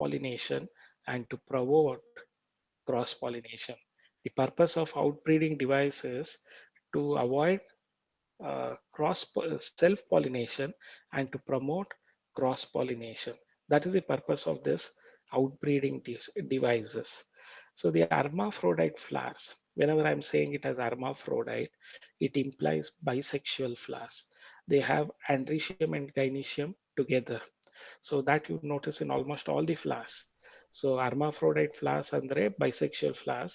pollination and to promote cross pollination. The purpose of outbreeding device is to avoid self pollination and to promote cross pollination. That is the purpose of this outbreeding devices. So the hermaphrodite flowers, whenever I'm saying it as hermaphrodite, it implies bisexual flowers. They have androecium and gynoecium together. So that you notice in almost all the flowers. So hermaphrodite flowers andre bisexual flowers,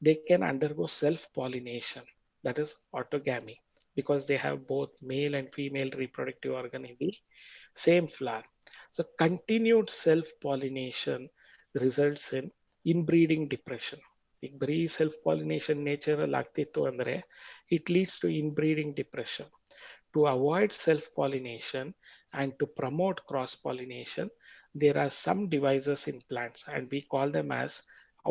they can undergo self-pollination, that is autogamy, because they have both male and female reproductive organ in the same flower. So continued self-pollination results in inbreeding depression. ಈಗ ಬರೀ self pollination nature ಅಲ್ಲಿ ಆಗ್ತಿತ್ತು ಅಂದ್ರೆ it leads to inbreeding depression. To avoid self-pollination and to promote cross-pollination, there are some devices in plants and we call them as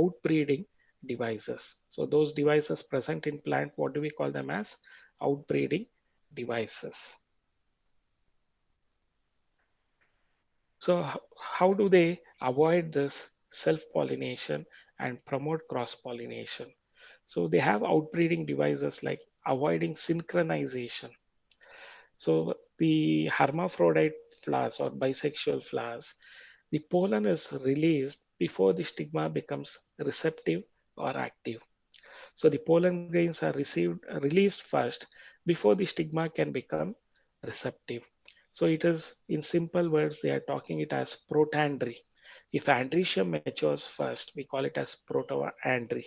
outbreeding devices. So those devices present in plant, what do we call them as? Outbreeding devices. So how do they avoid this self-pollination and promote cross-pollination? So they have outbreeding devices like avoiding synchronization. So the hermaphrodite flowers or bisexual flowers, the pollen is released before the stigma becomes receptive or active. So the pollen grains are released first before the stigma can become receptive. So it is, in simple words, they are talking it as protandry. If androecium matures first, we call it as protoandry.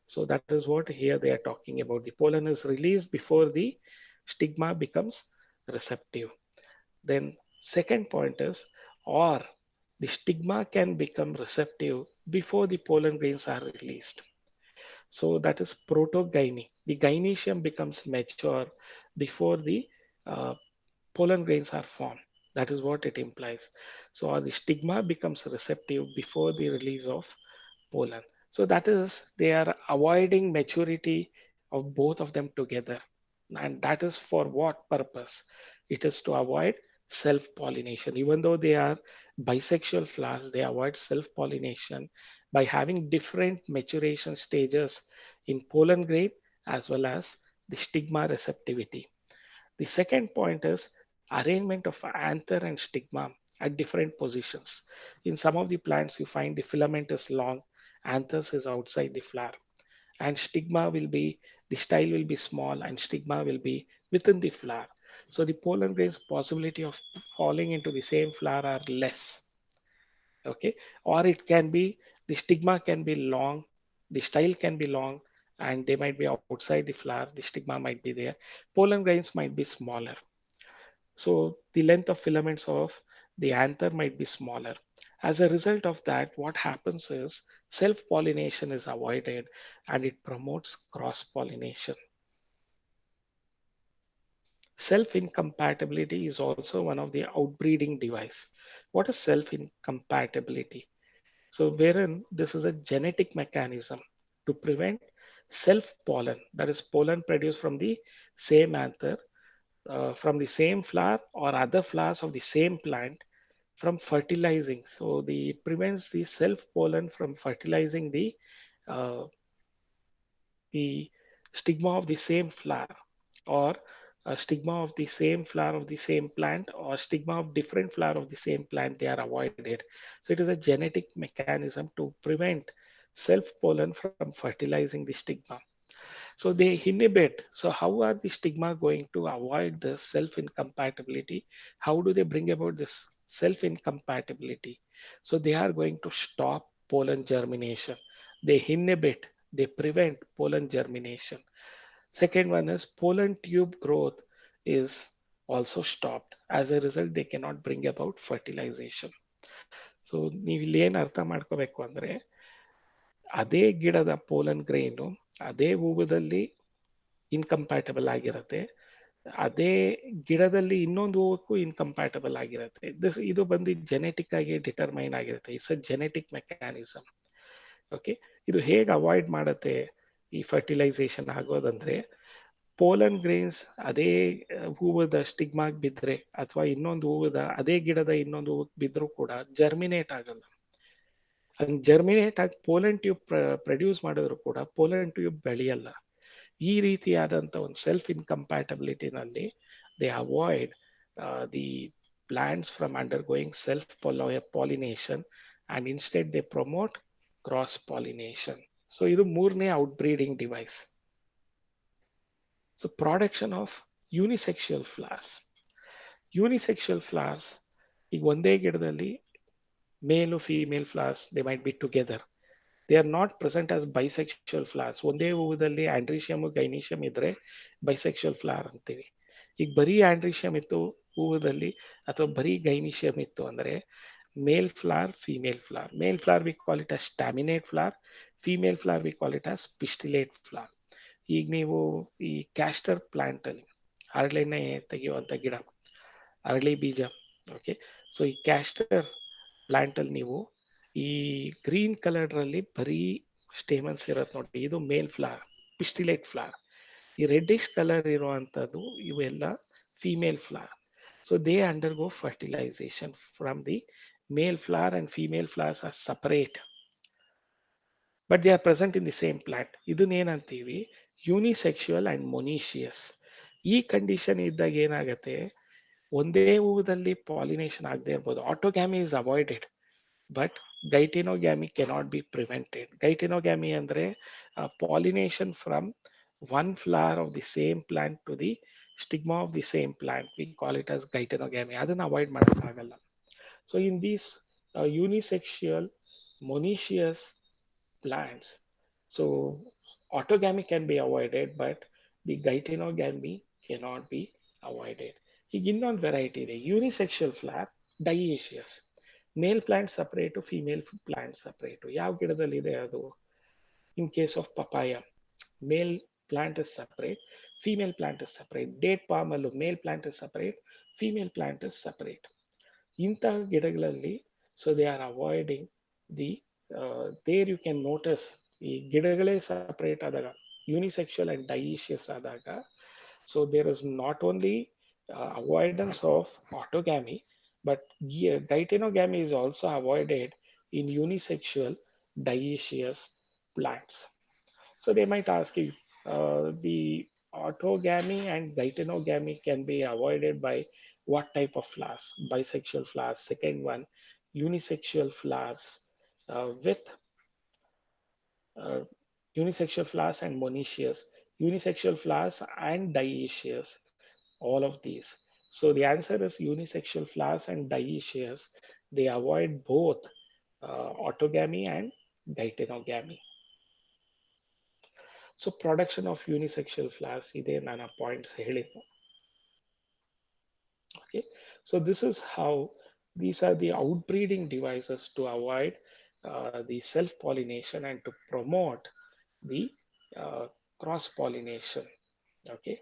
So that is what here they are talking about. The pollen is released before the stigma becomes receptive. Then second point is, or the stigma can become receptive before the pollen grains are released. So that is protogyny. The gynoecium becomes mature before the uh, pollen grains are formed. That is what it implies. So the stigma becomes receptive before the release of pollen. So that is, they are avoiding maturity of both of them together. And that is for what purpose? It is to avoid self-pollination. Even though they are bisexual flowers, they avoid self-pollination by having different maturation stages in pollen grain as well as the stigma receptivity. The second point is arrangement of anther and stigma at different positions. In some of the plants, you find the filament is long, anthers is outside the flower, and stigma will be, the style will be small and stigma will be within the flower. So the pollen grains possibility of falling into the same flower are less. Okay, or it can be, the stigma can be long, the style can be long, and they might be outside the flower, the stigma might be there. Pollen grains might be smaller, so the length of filaments of the anther might be smaller. As a result of that, what happens is self-pollination is avoided and it promotes cross-pollination. Self-incompatibility is also one of the outbreeding device. What is self-incompatibility? So wherein this is a genetic mechanism to prevent self-pollen, that is pollen produced from the same anther, from the same flower or other flowers of the same plant from fertilizing. So the it prevents the self pollen from fertilizing uh, the stigma of the same flower, or a stigma of the same flower of the same plant, or stigma of different flower of the same plant. They are avoided. So it is a genetic mechanism to prevent self pollen from fertilizing the stigma. So they inhibit. So how are the stigma going to avoid the self-incompatibility? How do they bring about this self-incompatibility? So they are going to stop pollen germination. They inhibit, they prevent pollen germination. Second one is pollen tube growth is also stopped. As a result, they cannot bring about fertilization. So ನೀವು ಇಲ್ಲಿ ಏನು ಅರ್ಥ ಮಾಡ್ಕೋಬೇಕು ಅಂದ್ರೆ, ಅದೇ ಗಿಡದ pollen ಗ್ರೈನು ಅದೇ ಹೂವದಲ್ಲಿ incompatible ಆಗಿರುತ್ತೆ, ಅದೇ ಗಿಡದಲ್ಲಿ ಇನ್ನೊಂದು ಹೂವಕ್ಕೂ ಇನ್ಕಂಪ್ಯಾಟಬಲ್ ಆಗಿರುತ್ತೆ. ಇದು ಬಂದು ಜೆನೆಟಿಕ್ ಆಗಿ ಡಿಟರ್ಮೈನ್ ಆಗಿರುತ್ತೆ. It's a genetic mechanism. Okay, ಇದು ಹೇಗೆ ಅವಾಯ್ಡ್ ಮಾಡುತ್ತೆ ಈ ಫರ್ಟಿಲೈಸೇಷನ್ ಆಗೋದಂದ್ರೆ, ಪೋಲನ್ ಗ್ರೇನ್ಸ್ ಅದೇ ಹೂವದ ಸ್ಟಿಗ್ಮಾಗ್ ಬಿದ್ರೆ ಅಥವಾ ಇನ್ನೊಂದು ಹೂವದ ಅದೇ ಗಿಡದ ಇನ್ನೊಂದು ಹೂವಕ್ಕೆ ಬಿದ್ರೂ ಕೂಡ ಜರ್ಮಿನೇಟ್ ಆಗಲ್ಲ. ಹಂಗೆ ಜರ್ಮಿನೇಟ್ ಆಗಿ ಪೋಲೆಂಟ್ ಟ್ಯೂಬ್ ಪ್ರೊಡ್ಯೂಸ್ ಮಾಡಿದ್ರು ಕೂಡ ಪೋಲೆಂಟ್ ಟ್ಯೂಬ್ ಬೆಳೆಯಲ್ಲ. ಈ ರೀತಿಯಾದಂಥ ಒಂದು ಸೆಲ್ಫ್ ಇನ್ಕಂಪ್ಯಾಟಬಿಲಿಟಿನಲ್ಲಿ they avoid the plants from undergoing self pollination and instead they promote cross pollination. So ಇದು ಮೂರನೇ outbreeding device. So production of unisexual flowers. Unisexual flowers ಈಗ ಒಂದೇ ಗಿಡದಲ್ಲಿ male female flowers they might be together. They are not present as bisexual flowers. ಒಂದೇ ಹೂವದಲ್ಲಿ androecium gynoecium ಇದ್ರೆ bisexual flower ಅಂತೀವಿ. ಈಗ ಬರೀ ಆಂಡ್ರೀಷಿಯಮ್ ಇತ್ತು ಹೂವದಲ್ಲಿ ಅಥವಾ ಬರೀ ಗೈನೀಷಿಯಮ್ ಇತ್ತು ಅಂದರೆ male flower female flower. Male flower we call it as staminate flower, female flower we call it as pistillate flower. ಈಗ ನೀವು ಈ ಕ್ಯಾಸ್ಟರ್ ಪ್ಲಾಂಟ್ ಅಲ್ಲಿ ಹರಳೆಣ್ಣೆ ತೆಗೆಯುವಂಥ ಗಿಡ, ಅರಳಿ ಬೀಜ. ಓಕೆ, ಸೊ ಈ ಕ್ಯಾಸ್ಟರ್ ಪ್ಲಾಂಟ್ ಅಲ್ಲಿ ನೀವು ಈ ಗ್ರೀನ್ ಕಲರ್ ಅಲ್ಲಿ ಬರೀ ಸ್ಟೇಮನ್ಸ್ ಇರತ್ತೆ ನೋಡಿ, ಇದು ಮೇಲ್ ಫ್ಲವರ್, ಪಿಸ್ಟಿಲೇಟ್ ಫ್ಲವರ್. ಈ ರೆಡ್ಡಿಶ್ ಕಲರ್ ಇರುವಂಥದ್ದು ಇವೆಲ್ಲ female flower. So they undergo fertilisation from the male flower and female flowers are separate but they are present in the same plant. ಇದನ್ನೇನಂತೀವಿ unisexual and monoecious. ಈ condition ಇದ್ದಾಗ ಏನಾಗುತ್ತೆ, ಒಂದೇ ಹೂವದಲ್ಲಿ pollination ಆಗದೆ ಇರ್ಬೋದು. Autogamy is avoided but geitonogamy cannot be prevented. Geitonogamy ಅಂದರೆ pollination from one flower of the same plant to the stigma of the same plant. We call it as geitonogamy. ಅದನ್ನ avoid ಮಾಡೋಕ್ಕಾಗಲ್ಲ. So in these unisexual monoecious plants, so autogamy can be avoided but the geitonogamy cannot be avoided. ಈಗ ಇನ್ನೊಂದು variety ಇದೆ, unisexual flower dioecious. Male plant separate, female plant separate. ಯಾವ ಗಿಡದಲ್ಲಿದೆ ಅದು? In case of papaya, male plant is separate, female plant is separate. Date palm allu male plant is separate, female plant is separate. ಇಂತಹ ಗಿಡಗಳಲ್ಲಿ so they are avoiding the there you can notice ಈ ಗಿಡಗಳೇ separate ಆದಾಗ, unisexual and dioecious ಆದಾಗ, so there is not only avoidance of autogamy but geitonogamy is also avoided in unisexual dioecious plants. So they might ask you, the autogamy and geitonogamy can be avoided by what type of flowers? Bisexual flowers. Second one, unisexual flowers with uh, unisexual flowers and monoecious, unisexual flowers and dioecious, all of these. So the answer is unisexual flowers and dioecious. They avoid both autogamy and geitonogamy. So production of unisexual flowers ಇದೆ ನಾನು points ಹೇಳಿದ್ದು. Okay, so this is how these are the outbreeding devices to avoid the self pollination and to promote the cross pollination. Okay,